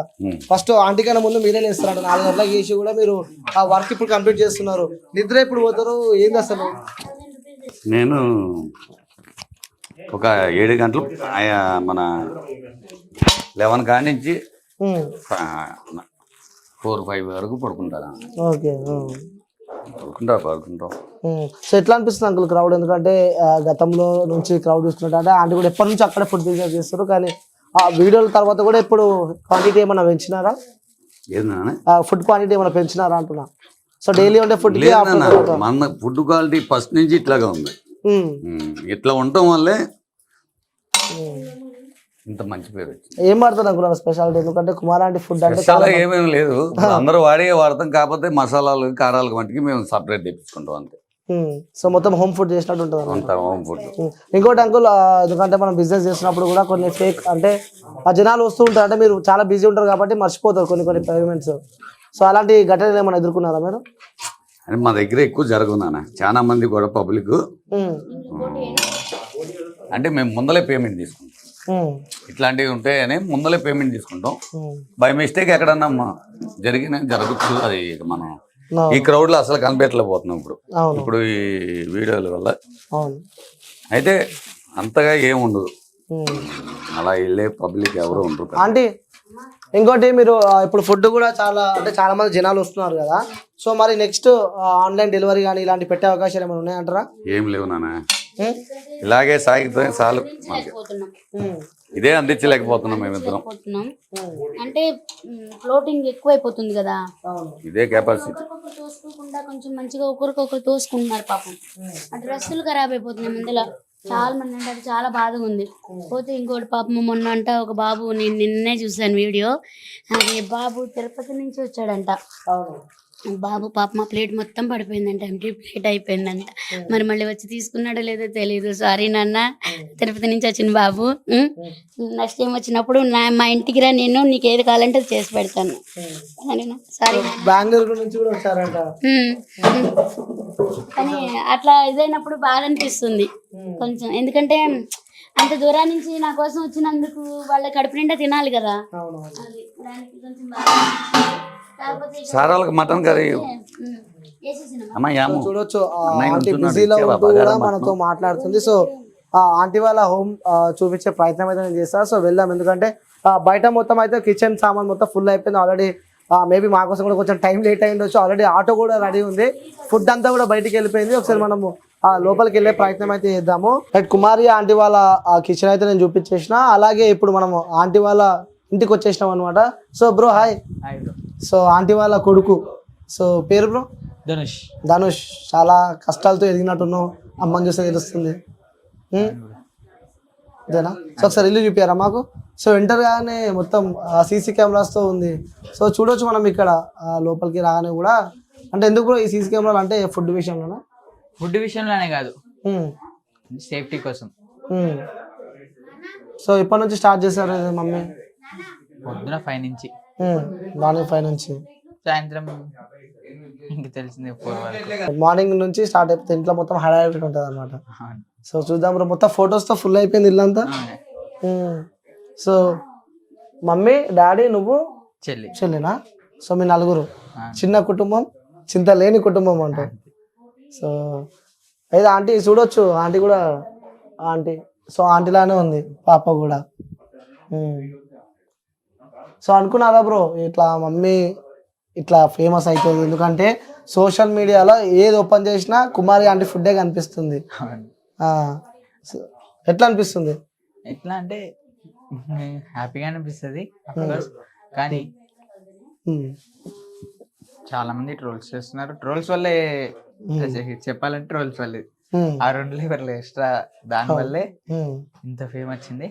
ఫస్ట్ ఆంటీ కన్నా ముందు మీరే లేస్తారంట. 4 గంటలకు చేసి కూడా మీరు ఆ వర్క్ ఇప్పుడు కంప్లీట్ చేస్తున్నారు. నిద్ర ఎప్పుడు పోతారు? ఏంది అసలు? నేను ఒక 7 గంటలు మన 11 కాడి నుంచి 4-5 వరకు పడుకుంటాను. ఓకే. పడుకుంటాం. సో ఎట్లా అనిపిస్తుంది అంకుల్ క్రౌడ్? ఎందుకంటే గతంలో నుంచి క్రౌడ్ చూసుకుంటా అంటే ఆంటీ కూడా ఎప్పటి నుంచి అక్కడే ఫుడ్ బిజినెస్ చేస్తారు. కానీ ఆ వీడియోల తర్వాత కూడా ఇప్పుడు క్వాంటిటీ ఏమైనా పెంచినారా? ఫుడ్ క్వాంటిటీ ఏమైనా పెంచినారా అంటున్నా. సో డైలీ ఉండే ఫుడ్ మన ఫుడ్ క్వాలిటీ ఫస్ట్ నుంచి ఇట్లాగా ఉంది. ఇట్లా ఉండటం వల్లే ఇంత మంచి పేరు వచ్చింది. ఏం పడుతుంది అనుకున్నారు స్పెషాలిటీ? ఎందుకంటే కుమార్ ఆంటీ ఫుడ్ అంటే చాలా ఏమేమి లేదు, అందరూ వాడతాం. కాకపోతే మసాలాలు కారాలకు మట్టికి మేము సపరేట్ తెప్పించుకుంటాం అంతే. సో మొత్తం హోమ్ ఫుడ్ చేసినట్టు ఉంటుంది. Home food. ఇంకోటి అంకుల్, ఎందుకంటే మనం బిజినెస్ చేసినప్పుడు కూడా కొన్ని ఫేక్ అంటే ఆ జనాలు వస్తూ ఉంటారు. అంటే మీరు చాలా బిజీ ఉంటారు కాబట్టి మర్చిపోతారు కొన్ని పేమెంట్స్. సో అలాంటి ఘటనలు ఏమైనా ఎదుర్కొన్నారా మీరు? అని మా దగ్గర ఎక్కువ జరుగునా చాలా మంది కూడా పబ్లిక్ అంటే మేము ముందలే పేమెంట్ తీసుకుంటాం. ఇట్లాంటివి ఉంటాయని ముందలే పేమెంట్ తీసుకుంటాం. బై మిస్టేక్ ఎక్కడన్నా జరగచ్చు. అది మనం ఈ క్రౌడ్ లో అసలు కనిపెట్టలేకపోతున్నాం ఇప్పుడు ఈ వీడియోల వల్ల. అయితే అంతగా ఏముండదు, అలా వెళ్ళే పబ్లిక్ ఎవరు ఉండరు. ఆంటీ ఇంకోటి, మీరు ఇప్పుడు ఫుడ్ కూడా చాలా మంది జనాలు వస్తున్నారు కదా. సో మరి నెక్స్ట్ ఆన్లైన్ డెలివరీ కానీ ఇలాంటి పెట్టే అవకాశాలు ఏమైనా ఉన్నాయంటారా? ఏం లేవు నాన్న, ఇలాగే సాగితే చాలు. ఇదే అందించలేకపోతున్నాం మేమిద్దరం. అంటే ఫ్లోటింగ్ ఎక్కువైపోతుంది కదా, ఇదే కెపాసిటీ. తోసుకోకుండా కొంచెం మంచిగా ఒకరికొకరు తోసుకుంటున్నారు పాపం. ఆ డ్రెస్సులు ఖరాబ్ అయిపోతున్నాయి ముందులో. చాలా మంది అంటే అది చాలా బాధగా ఉంది. పోతే ఇంకోటి పాపం మొన్న అంట ఒక బాబు, నేను నిన్నే చూసాను వీడియో, అది బాబు తిరుపతి నుంచి వచ్చాడంట. బాబు పాప మా ప్లేట్ మొత్తం పడిపోయిందంట, ఎంటీ ప్లేట్ అయిపోయిందంట. మరి మళ్ళీ వచ్చి తీసుకున్నాడో లేదో తెలియదు. సారీ నాన్న, తిరుపతి నుంచి వచ్చిన బాబు, నెక్స్ట్ టైం వచ్చినప్పుడు మా ఇంటికి రా, నేను నీకు ఏది కావాలంటే అది చేసి పెడతాను. సారీ. బెంగళూరు నుంచి కూడా వచ్చారంట. కానీ అట్లా ఇదైనప్పుడు బాధ అనిపిస్తుంది కొంచెం. ఎందుకంటే అంత దూరం నుంచి నా కోసం వచ్చినందుకు వాళ్ళ కడుపు నిండా తినాలి కదా, అది దానికి కొంచెం బాధ. సారాలకు మటన్ కర్రీ చూడొచ్చు. ఆంటీ బిజీలో ఉంటూ కూడా మనతో మాట్లాడుతుంది. సో ఆంటీ వాళ్ళ హోమ్ చూపించే ప్రయత్నం అయితే నేను చేస్తాను. సో వెళ్దాం, ఎందుకంటే బయట మొత్తం అయితే కిచెన్ సామాన్ మొత్తం ఫుల్ అయిపోయింది ఆల్రెడీ. మేబీ మా కోసం కూడా కొంచెం టైం లేట్ అయ్యిండొచ్చు. ఆల్రెడీ ఆటో కూడా రెడీ ఉంది, ఫుడ్ అంతా కూడా బయటికి వెళ్ళిపోయింది. ఒకసారి మనము లోపలికి వెళ్ళే ప్రయత్నం అయితే చేద్దాము. రైట్, కుమారి ఆంటీ వాళ్ళ కిచెన్ అయితే నేను చూపించేసిన. అలాగే ఇప్పుడు మనము ఆంటీ వాళ్ళ ఇంటికి వచ్చేసినాం అనమాట. So bro hi. So aunty వాళ్ళ కొడుకు, సో పేరు బ్రో? ధనుష్. చాలా కష్టాలతో ఎదిగినట్టున్నావు, అమ్మని చూస్తే తెలుస్తుంది. అదేనా? సో ఒకసారి ఇల్లు చూపారా మాకు? సో ఎంటర్ గానే మొత్తం సీసీ కెమెరాస్తో ఉంది. సో చూడొచ్చు మనం ఇక్కడ లోపలికి రాగానే కూడా. అంటే ఎందుకు బ్రో ఈ సీసీ కెమెరాలు? అంటే ఫుడ్ విషయంలోనా? ఫుడ్ విషయంలోనే కాదు, సేఫ్టీ కోసం. సో ఎప్పటి నుంచి స్టార్ట్ చేశారు మమ్మీ? పొద్దున 5 నుంచి, మార్నింగ్ 5 నుంచి సాయంత్రం ఇంక తెలిసింది 4 వరకు. మార్నింగ్ నుంచి స్టార్ట్ అయిపోతే ఇంట్లో మొత్తం హడావిడి ఉంటుంది అనమాట. సో చూద్దాం బ్రో, మొత్తం ఫొటోస్తో ఫుల్ అయిపోయింది ఇల్లంతా. సో మమ్మీ, డాడీ, నువ్వు, చెల్లినా? సో మీ నలుగురు, చిన్న కుటుంబం. చింత లేని కుటుంబం అంటారు. సో అయితే ఆంటీ చూడొచ్చు, ఆంటీ కూడా ఆంటీ, సో ఆంటీలానే ఉంది పాప కూడా. సో అనుకున్నారా బ్రో ఇట్లా మమ్మీ ఇట్లా ఫేమస్ అవుతుంది? ఎందుకంటే సోషల్ మీడియాలో ఏది ఓపెన్ చేసినా కుమారి ఆంటీ ఫుడ్డే కనిపిస్తుంది. సో ఎట్లా అనిపిస్తుంది? ఎట్లా అంటే హ్యాపీగా అనిపిస్తుంది కానీ చాలా మంది ట్రోల్స్ చేస్తున్నారు. ట్రోల్స్ వల్లే చెప్పాలంటే ట్రోల్స్ వల్లే ఆ 2 లీవర్లు ఎక్స్ట్రా దాని వల్లే ఇంత ఫేమ్ వచ్చింది.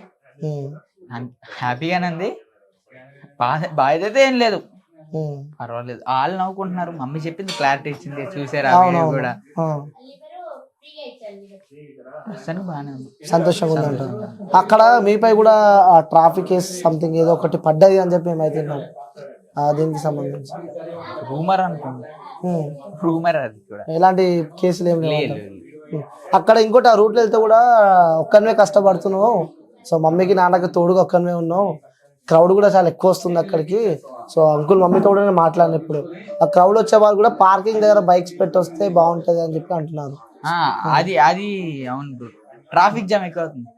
హ్యాపీగానే ఉంది, బాధ అయితే ఏం లేదు, పర్వాలేదు. వాళ్ళు నవ్వుకుంటున్నారు, మమ్మీ చెప్పింది క్లారిటీ ఇచ్చింది, చూసారా కూడా బాగానే ఉంది, సంతోషంగా ఉందంట. అక్కడ మీపై కూడా ట్రాఫిక్ కేసు సంథింగ్ ఏదో ఒకటి పడ్డది అని చెప్పి మేమైతే దీనికి సంబంధించి రూమర్ అనుకోండి, రూమర్ అది కూడా, ఎలాంటి కేసులు ఏం లేవు అక్కడ. ఇంకోటి ఆ రూట్లో వెళ్తే కూడా ఒక్కనే కష్టపడుతున్నావు, సో మమ్మీకి నాన్నకి తోడుగా ఒక్కనే ఉన్నావు, క్రౌడ్ కూడా చాలా ఎక్కువ వస్తుంది అక్కడికి. సో అంకుల్ మమ్మీతో కూడా నేను మాట్లాడిన, ఇప్పుడు ఆ క్రౌడ్ వచ్చే వాళ్ళు కూడా పార్కింగ్ దగ్గర బైక్స్ పెట్టి వస్తే బాగుంటది అని చెప్పి అంటున్నారు. అది అవును, ట్రాఫిక్ జామ్ ఎక్కువ అవుతుంది.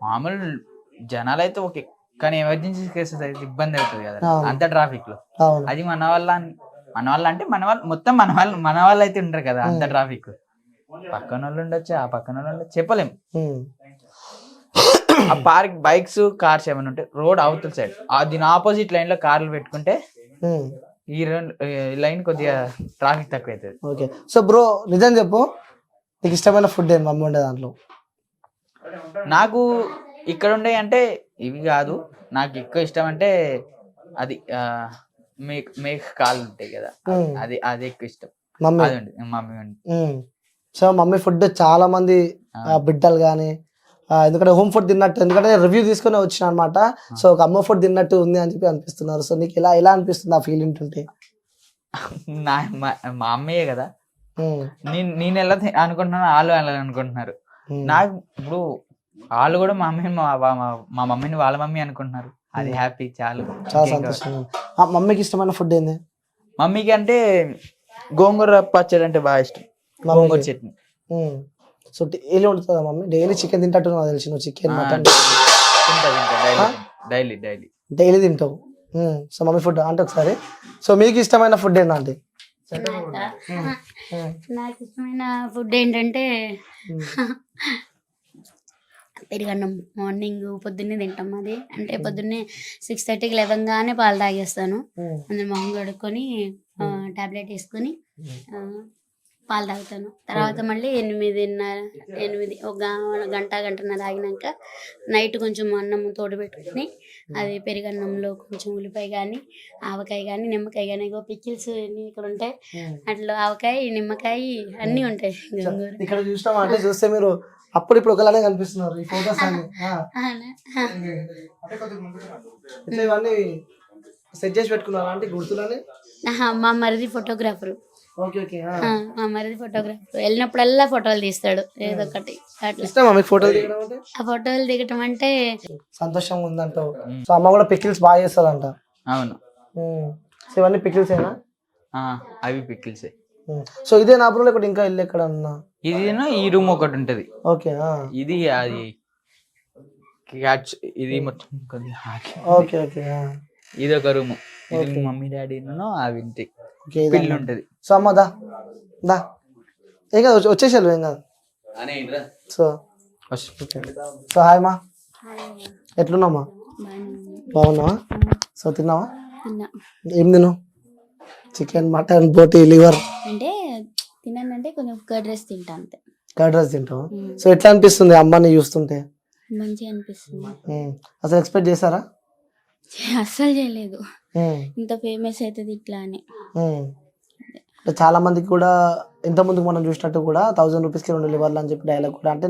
మామూలు జనాలు అయితే ఓకే, కానీ ఎమర్జెన్సీ కేసెస్ అయితే ఇబ్బంది అవుతుంది కదా అంత ట్రాఫిక్ లో. అది మన వల్ల అంటే మొత్తం మన వాళ్ళు అయితే ఉంటారు కదా అంత ట్రాఫిక్. పక్కన వాళ్ళు ఉండొచ్చు, ఆ పక్కన వాళ్ళు ఉండొచ్చు, చెప్పలేం. ఆ పార్క్ బైక్స్ కార్స్ ఏమైనా ఉంటే రోడ్ అవతల సైడ్ దీని ఆపోజిట్ లైన్ లో కార్లు పెట్టుకుంటే ఈ లైన్ కొద్దిగా ట్రాఫిక్ తక్కువ అవుతుంది. ఓకే. సో బ్రో నిజం చెప్పు, నీకు ఇష్టమైన ఫుడ్ ఏం మమ్మీ ఉండే దాంట్లో? నాకు ఇక్కడ ఉండే అంటే ఇవి కాదు, నాకు ఎక్కువ ఇష్టం అంటే అది మేక కాళ్ళు ఉంటాయి కదా, అది ఎక్కువ ఇష్టం. మమ్మీ. సో మమ్మీ ఫుడ్ చాలా మంది బిడ్డలు కానీ, ఎందుకంటే హోమ్ ఫుడ్ తిన్నట్టు, ఎందుకంటే రివ్యూ తీసుకుని వచ్చిన అనమాట. సో ఒక అమ్మ ఫుడ్ తిన్నట్టు ఉంది అని చెప్పి అనిపిస్తున్నారు. సో నీకు ఎలా అనిపిస్తుంది ఆ ఫీల్ ఉంటుంటే? మా అమ్మయ్యే కదా, నేను ఎలా అనుకుంటున్నాను వాళ్ళు ఎలా అనుకుంటున్నారు. నాకు ఇప్పుడు వాళ్ళు కూడా మా మమ్మీని వాళ్ళ మమ్మీ అనుకుంటున్నారు, అది హ్యాపీ, చాలా సంతోషం. మమ్మీకి ఇష్టమైన ఫుడ్ ఏంది? మమ్మీకి అంటే గోంగూర పచ్చడి అంటే బాగా ఇష్టం, గోంగూర చట్నీ. సో డైలీ వండుతుందా మమ్మీ? డైలీ చికెన్ తింటట్టు నాకు తెలిసి, నువ్వు చికెన్ మటన్ డైలీ తింటావు. సో మమ్మీ ఫుడ్ అంటే ఒకసారి, సో మీకు ఇష్టమైన ఫుడ్ ఏంటంటే? నాకు ఇష్టమైన ఫుడ్ ఏంటంటే పెరుగన్నం. మార్నింగ్ పొద్దున్నే తింటాం. అది అంటే పొద్దున్నే 6:30కి లేవగానే పాలు తాగేస్తాను. అందులో మొహం కడుక్కొని టాబ్లెట్ వేసుకొని పాలు తాగుతాను. తర్వాత మళ్ళీ 8 ఒక గంటన్నర ఆగినాక నైట్ కొంచెం అన్నం తోడబెట్టుకొని అది పెరుగన్నంలో కొంచెం ఉల్లిపాయ కానీ ఆవకాయ కానీ నిమ్మకాయ కానీ, పికిల్స్ ఇక్కడ ఉంటాయి, అట్లా ఆవకాయ నిమ్మకాయ అన్నీ ఉంటాయి. ఇక్కడ చూసినాం అంటే చూస్తే మీరు అప్పుడు ఇప్పుడు ఒకలానే కనిపిస్తున్నారు ఈ ఫోటోస్ అన్ని. ఇవన్నీ సెట్ చేసి పెట్టుకున్నారా అంటే గుర్తులని? మా మరిది ఫోటోగ్రాఫర్. Okay okay. మా మరిది ఫోటోగ్రాఫర్, వెళ్ళినప్పుడల్లా ఫోటోలు తీస్తాడు ఏదో ఒకటి. ఇష్టమా మీకు ఫోటోలు దిగడం అంటే? ఆ ఫోటోలు దిగటం అంటే సంతోషంగా ఉందంటావు. సో అమ్మ కూడా పికిల్స్ బాగా చేస్తుందంట. అవును. సో ఇవన్నీ పికిల్స్ ఏనా? అవి పికిల్సే. సో ఇదే నా బ్రో లేకపోతే ఇంకా ఇల్లు ఎక్కడ ఉన్నా? ఇది ఈ రూమ్ ఒకటి ఉంటది. ఓకే. ఇది అది ఇది మొత్తం ఓకే ఓకే. ఇది ఒక రూమ్, ఇది మమ్మీ డాడీ అవి ఇంటి పిల్లి ఉంటది. సో అమ్మ దా ఏం కాదు, వచ్చేసారు ఏం కాదు. సో సో హాయ్ మా, ఎట్లున్నామా? బాగున్నావా? సో తిన్నావా? ఏం తిన్నావు? చికెన్ మటన్ బోటి లివర్ అంటే తిన్నానంటే కొంచెం కర్డ్ రైస్ తింటా అంతే. కర్డ్ రైస్ తింటావా? సో ఎట్లా అనిపిస్తుంది అమ్మని చూస్తుంటే? మంచిగా అనిపిస్తుంది. అసలు ఎక్స్పెక్ట్ చేశారా? అస్సలు చేయలేదు ఇంత ఫేమస్ అవుతుంది ఇట్లా అని. చాలా మందికి కూడా ఇంత ముందుకు మనం చూసినట్టు కూడా 1000 రూపీస్కి 2 లివర్లు అని చెప్పి డైలాగ్ కూడా అంటే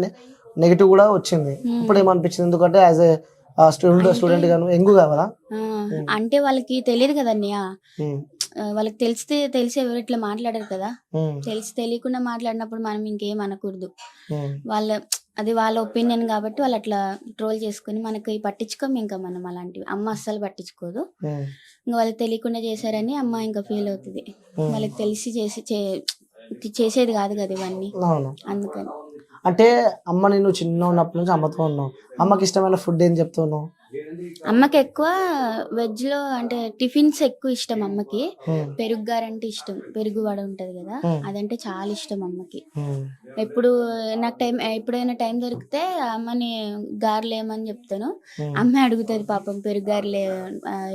నెగిటివ్ కూడా వచ్చింది. ఇప్పుడు ఏమనిపించింది? ఎందుకంటే యాజ్ ఏ స్టూడెంట్ గాను ఎంగు కావాలా అంటే వాళ్ళకి తెలియదు కదా అన్నయ్య, వాళ్ళకి తెలిసి ఎవరు ఇట్లా మాట్లాడారు కదా, తెలియకుండా మాట్లాడినప్పుడు మనం ఇంకేం అనకూడదు. అది వాళ్ళ ఒపీనియన్ కాబట్టి వాళ్ళు అట్లా ట్రోల్ చేసుకుని మనకి పట్టించుకోము. ఇంకా మనం అలాంటివి అమ్మ అస్సలు పట్టించుకోదు. ఇంకా వాళ్ళకి తెలియకుండా చేశారని అమ్మ ఇంకా ఫీల్ అవుతుంది. వాళ్ళకి తెలిసి చేసేది కాదు కదా ఇవన్నీ, అవును. అందుకని. అంటే అమ్మ నేను చిన్న ఉన్నప్పటి నుంచి అమ్మతో ఉన్నావు, అమ్మకి ఇష్టమైన ఫుడ్ ఏం చెప్తున్నావు? అమ్మకి ఎక్కువ వెజ్ లో అంటే టిఫిన్స్ ఎక్కువ ఇష్టం అమ్మకి. పెరుగు గారంటే ఇష్టం, పెరుగు వడ ఉంటది కదా, అదంటే చాలా ఇష్టం అమ్మకి. ఎప్పుడు నాకు ఎప్పుడైనా టైం దొరికితే అమ్మని గారెలు ఏమని చెప్తాను, అమ్మ అడుగుతుంది పాపం, పెరుగు గారెలు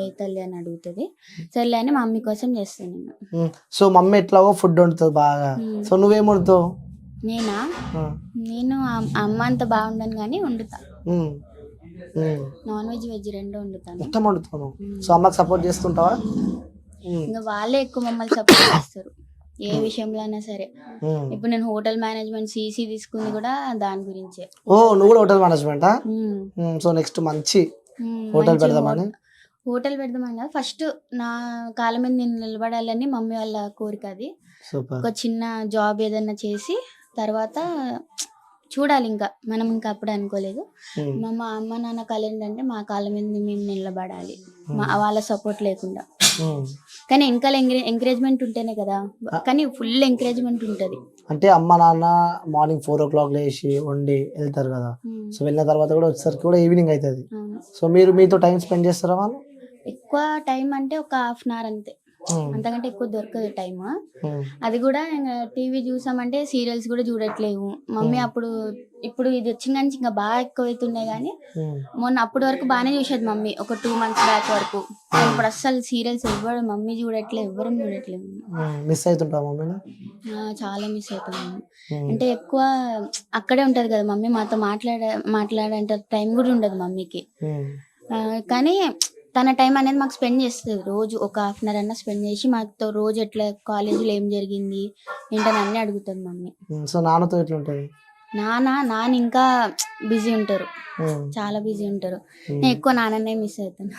ఏ తల్లి అని అడుగుతుంది. సర్లే అని మా మమ్మీ కోసం చేస్తాను నేను. సో మమ్మీ ఎట్లాగో ఫుడ్ వండుతుంది బాగా, సో నువ్వేం వండుతావు? నేను అమ్మ అంత బాగుండను కానీ వండుతా. నాన్ వెజ్ వెజ్ రెండు వండుతాను. మొత్తం వండుతాను. సో అమ్మకి సపోర్ట్ చేస్తుంటావా? ఇంకా వాళ్ళే ఎక్కువ మమ్మల్ని సపోర్ట్ చేస్తారు ఏ విషయంలో అయినా సరే. ఇప్పుడు నేను హోటల్ మేనేజ్మెంట్ సిసి తీసుకుంది కూడా దాని గురించే. ఓ నువ్వు కూడా హోటల్ మేనేజ్మెంటా? సో నెక్స్ట్ మంచి హోటల్ పెడదామని. హోటల్ పెడదామని కాదు, ఫస్ట్ నా కాళ్ళ మీద నేను నిలబడాలని మమ్మీ వాళ్ళ కోరిక అది. ఒక చిన్న జాబ్ ఏదన్నా చేసి తర్వాత చూడాలి, ఇంకా మనం ఇంకా అప్పుడు అనుకోలేదు. మా అమ్మ నాన్న కాళ్ళు ఏంటంటే మా కాళ్ళ మీద మేము నిలబడాలి, వాళ్ళ సపోర్ట్ లేకుండా. కానీ ఇంకా ఎంకరేజ్మెంట్ ఉంటేనే కదా, కానీ ఫుల్ ఎంకరేజ్మెంట్ ఉంటది. అంటే అమ్మ నాన్న మార్నింగ్ 4 o'clock లేచి వండి వెళ్తారు కదా, సో వెళ్ళిన తర్వాత కూడా వచ్చేసరికి కూడా ఈవినింగ్ అవుతుంది. సో మీరు మీతో టైం స్పెండ్ చేస్తారా? వాళ్ళు ఎక్కువ టైం అంటే ఒక 1/2 hour అంతే, అంతకంటే ఎక్కువ దొరకదు టైమ్. అది కూడా టీవీ చూసామంటే సీరియల్స్ కూడా చూడట్లేవు మమ్మీ. ఇప్పుడు ఇది వచ్చిన నుంచి ఇంకా బాగా ఎక్కువ అవుతున్నాయి, కానీ మొన్న అప్పటి వరకు బాగానే చూసేది మమ్మీ, ఒక 2 months బ్యాక్ వరకు. ఇప్పుడు అస్సలు సీరియల్స్ ఎవ్వరు మమ్మీ చూడట్లేదు, ఎవ్వరం చూడట్లేదు. మిస్ అవుతుంటా మమ్మీని? చాలా మిస్ అవుతున్నాను. అంటే ఎక్కువ అక్కడే ఉంటది కదా మమ్మీ, మాతో మాట్లాడే టైం కూడా ఉండదు మమ్మీకి. కానీ తన టైం అనేది మాకు స్పెండ్ చేస్తుంది, రోజు ఒక 1/2 hour అన్నా స్పెండ్ చేసి మాతో రోజు ఎట్లా కాలేజీలో ఏం జరిగింది ఏంటని అన్నీ అడుగుతుంది మమ్మీ. సో నాన్నతో ఎట్లా ఉంటుంది? నాన్న ఇంకా బిజీ ఉంటారు, చాలా బిజీ ఉంటారు. నేను ఎక్కువ నాన్ననే మిస్ అవుతాను.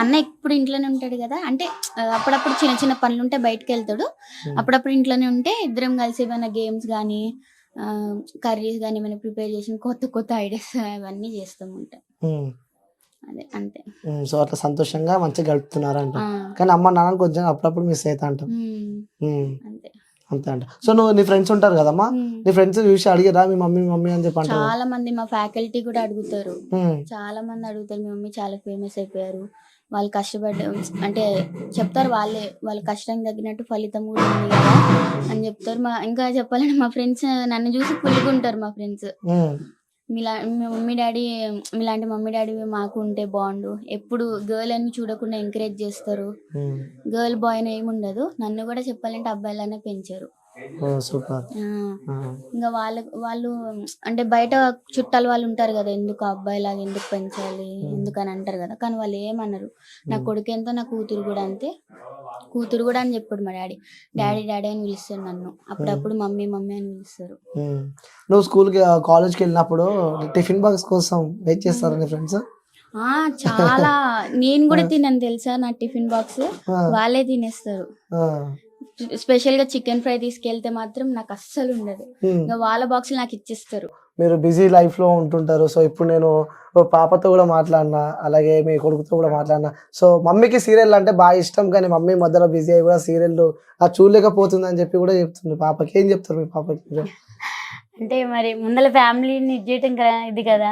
అన్న ఇప్పుడు ఇంట్లోనే ఉంటాడు కదా, అంటే అప్పుడప్పుడు చిన్న చిన్న పనులు ఉంటే బయటకు వెళ్తాడు, అప్పుడప్పుడు ఇంట్లోనే ఉంటే ఇద్దరం కలిసి ఏమైనా గేమ్స్ కానీ కర్రీస్ కానీ ఏమైనా ప్రిపేర్ చేసి కొత్త ఐడియాస్ అవన్నీ చేస్తూ ఉంటాం. అదే అంతే. సో అట్లా సంతోషంగా మంచిగా గడుపుతున్నారంట. కానీ అమ్మ నాన్న కొంచెం అప్పుడప్పుడు మిస్ అవుతా అంటాం. అంతే అంతే అంట. సో నువ్వు నీ ఫ్రెండ్స్ ఉంటారు కదమ్మా, నీ ఫ్రెండ్స్ చూసి అడిగారా మీ మమ్మీ అని చెప్పి? చాలా మంది మా ఫ్యాకల్టీ కూడా అడుగుతారు, చాలా మంది అడుగుతారు, మీ మమ్మీ చాలా ఫేమస్ అయిపోయారు, వాళ్ళు కష్టపడ్డ అంటే చెప్తారు, వాళ్ళ కష్టం తగ్గినట్టు ఫలితం కూడా ఉంది కదా అని చెప్తారు. ఇంకా చెప్పాలంటే మా ఫ్రెండ్స్ నన్ను చూసి పులుగుంటారు. మా ఫ్రెండ్స్ మీ మమ్మీ డాడీ, మీలాంటి మమ్మీ డాడీ మాకు ఉంటే బాగుండు, ఎప్పుడు గర్ల్ అని చూడకుండా ఎంకరేజ్ చేస్తారు, గర్ల్ బాయ్ అని ఏమి ఉండదు. నన్ను కూడా చెప్పాలంటే అబ్బాయిలనే పెంచారు. ఇంకా వాళ్ళు అంటే బయట చుట్టాలు వాళ్ళు ఉంటారు కదా, ఎందుకు అబ్బాయిలాగా ఎందుకు పెంచాలి ఎందుకని అంటారు కదా, కానీ వాళ్ళు ఏమన్నారు. నా కొడుకు ఎంతో నా కూతురు కూడా అంతే, కూతురు కూడా అని చెప్పాడు మా డాడీ అని పిలుస్తాడు నన్ను, అప్పుడప్పుడు మమ్మీ అని పిలుస్తారు. నువ్వు స్కూల్కి కాలేజ్కి వెళ్ళినప్పుడు టిఫిన్ బాక్స్ కోసం వెయిట్ చేస్తారా నీ ఫ్రెండ్స్? చాలా. నేను కూడా తిన్నాను తెలుసా, నా టిఫిన్ బాక్స్ వాళ్ళే తినేస్తారు. స్పెషల్ గా చికెన్ ఫ్రై తీసుకెళ్తే మాత్రం నాకు అస్సలు ఉండదు, ఇంకా వాళ్ళ బాక్స్ నాకు ఇచ్చేస్తారు. మీరు బిజీ లైఫ్ లో ఉంటుంటారు. సో ఇప్పుడు నేను పాపతో కూడా మాట్లాడినా, అలాగే మీ కొడుకుతో కూడా మాట్లాడినా. సో మమ్మీకి సీరియల్ అంటే బాగా ఇష్టం, కానీ మమ్మీ మధ్యలో బిజీ అయ్యి కూడా సీరియల్ చూడలేకపోతుంది అని చెప్పి కూడా చెప్తుంది. పాపకి ఏం చెప్తారు మీ పాపకి? అంటే మరి ముందల ఫ్యామిలీని చేయటం ఇది కదా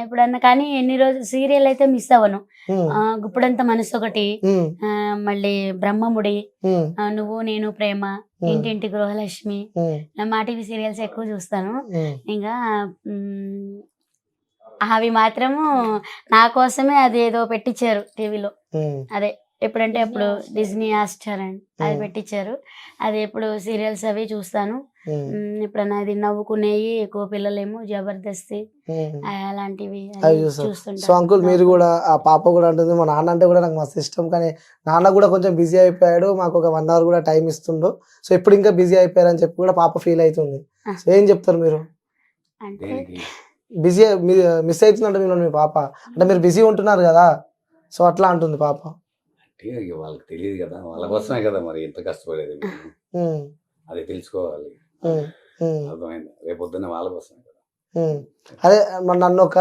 ఎప్పుడన్నా, కానీ ఎన్ని రోజులు సీరియల్ అయితే మిస్ అవ్వను. గుప్పుడంత మనసు ఒకటి, మళ్ళీ బ్రహ్మముడి, నువ్వు నేను ప్రేమ, ఇంటింటి గృహలక్ష్మి, మా టీవీ సీరియల్స్ ఎక్కువ చూస్తాను. ఇంకా అవి మాత్రము నా కోసమే అది ఏదో పెట్టించారు టీవీలో, అదే ఎప్పుడంటే అప్పుడు డిజ్నీ హాట్‌స్టార్ అని అది పెట్టించారు, అది ఎప్పుడు సీరియల్స్ అవి చూస్తాను. ఎప్పుడన్నా అది నవ్వుకునేవి ఎక్కువ, పిల్లలేమో జబర్దస్తి అలాంటివి చూస్తుంటారు. సో అంకుల్ మీరు కూడా, ఆ పాప కూడా అంటుంది మా నాన్న అంటే కూడా నాకు మస్తు ఇష్టం, కానీ నాన్న కూడా కొంచెం బిజీ అయిపోయాడు, మాకు ఒక 1 hour కూడా టైం ఇస్తుండు, సో ఇప్పుడు ఇంకా బిజీ అయిపోయారు అని చెప్పి కూడా పాప ఫీల్ అవుతుంది. సో ఏం చెప్తారు మీరు? అంటే బిజీ మిస్ అవుతుందంటే మీ పాప, అంటే మీరు బిజీ ఉంటున్నారు కదా, సో అట్లా అంటుంది పాప. వాళ్ళకి తెలియదు కదా, వాళ్ళ కోసమే కదా మరి ఎంత కష్టపడేది, అది తెలుసుకోవాలి. అర్థమైంది, రేపొద్దున్న వాళ్ళ కోసమే కదా. అదే నన్ను ఒక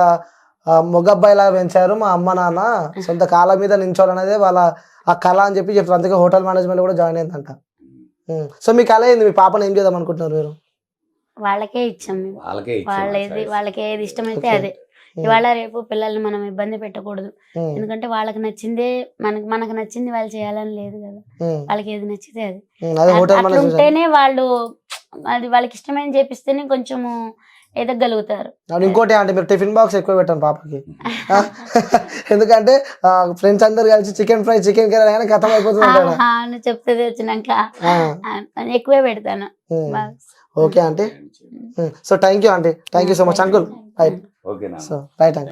మొగ్గ అబ్బాయిలా పెంచారు మా అమ్మ నాన్న, సొంత కాళ్ళ మీద నించోవాలనేదే వాళ్ళ ఆ కళ అని చెప్పి చెప్తారు. అందుకే హోటల్ మేనేజ్మెంట్ కూడా జాయిన్ అయిందంట. సో మీ కళ ఏంది? మీ పాపను ఏం చేద్దాం అనుకుంటున్నారు మీరు? వాళ్ళకే ఇచ్చాం మేము. వాళ్ళకే వాళ్ళకి ఏది ఇష్టమైతే అదే. ఇవాళ రేపు పిల్లల్ని మనం ఇబ్బంది పెట్టకూడదు. ఎందుకంటే వాళ్ళకి నచ్చిందే మనకు నచ్చింది వాళ్ళు చేయాలని లేదు కదా. వాళ్ళకి ఏది నచ్చితే అది అట్లుంటేనే వాళ్ళు అది వాళ్ళకి ఇష్టమైన చేపిస్తేనే కొంచెము ఎదగలుగుతారు. ఇంకోటి అంటే మీరు టిఫిన్ బాక్స్ ఎక్కువ పెట్టండి పాపకి. ఎందుకంటే ఫ్రెండ్స్ అందరు కలిసి చికెన్ ఫ్రై చికెన్ కర్రీ అయినా ఖతం అయిపోతుంది చెప్తే వచ్చినాక ఎక్కువే పెడతాను. Okay aunty. So thank you aunty, thank you so much uncle. Right, ఓకేనా? సో రైట్ అండి.